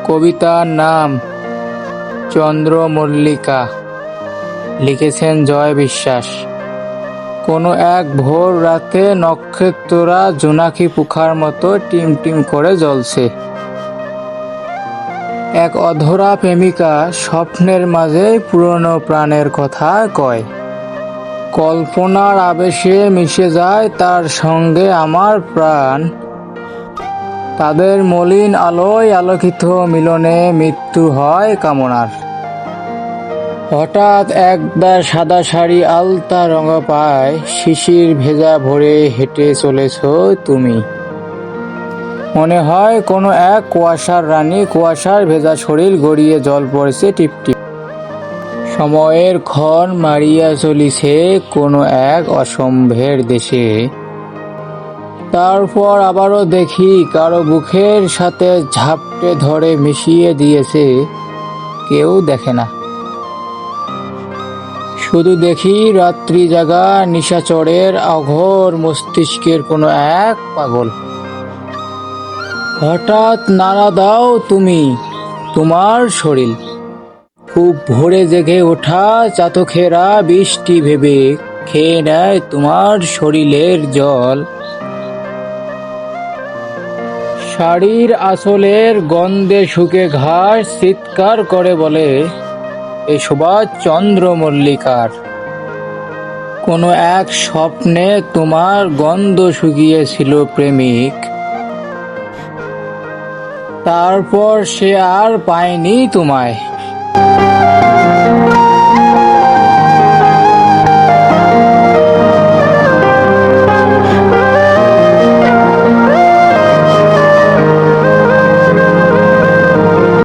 কবিতার নাম চন্দ্রমল্লিকা, লিখেছেন জয় বিশ্বাস। কোনো এক ভোর রাতে নক্ষত্ররা জোনাকি পোকার মতো টিমটিম করে জ্বলছে। এক অধরা প্রেমিকা স্বপ্নের মাঝে পুরনো প্রাণের কথা কয়। কল্পনার আবেশে মিশে যায় তার সঙ্গে আমার প্রাণ। তাদের মলিন আলোয় আলোকিত মিলনে মৃত্যু হয় কামনার। হঠাৎ একদা সাদা শাড়ি আলতা রঙা পায়, শিশির ভেজা ভোরে হেঁটে চলেছ তুমি। মনে হয় কোনো এক কুয়াশার রানী, কুয়াশার ভেজা শরীর গড়িয়ে জল পড়ছে টিপটিপ। সময়ের ক্ষণ মারিয়া চলিছে কোনো এক অসম্ভের দেশে। তারপর আবারও দেখি কারো বুকের সাথে ঝাপটে ধরে মিশিয়ে দিয়েছে। কেউ দেখে না, শুধু দেখি রাত্রি জাগা নিশাচরের অঘোর মস্তিষ্কের কোনো এক পাগল। হঠাৎ নাড়া দাও তুমি, তোমার শরীর খুব ভোরে জেগে ওঠা চাতকেরা বৃষ্টি ভেবে খেয়ে নেয় তোমার শরীরের জল। শাড়ির আঁচলের গন্ধে শুকে ঘাস চিৎকার করে বলে, এ শোভা চন্দ্রমল্লিকার। কোনো এক স্বপ্নে তোমার গন্ধ শুকিয়েছিল প্রেমিক, তারপর সে আর পায়নি তোমায়।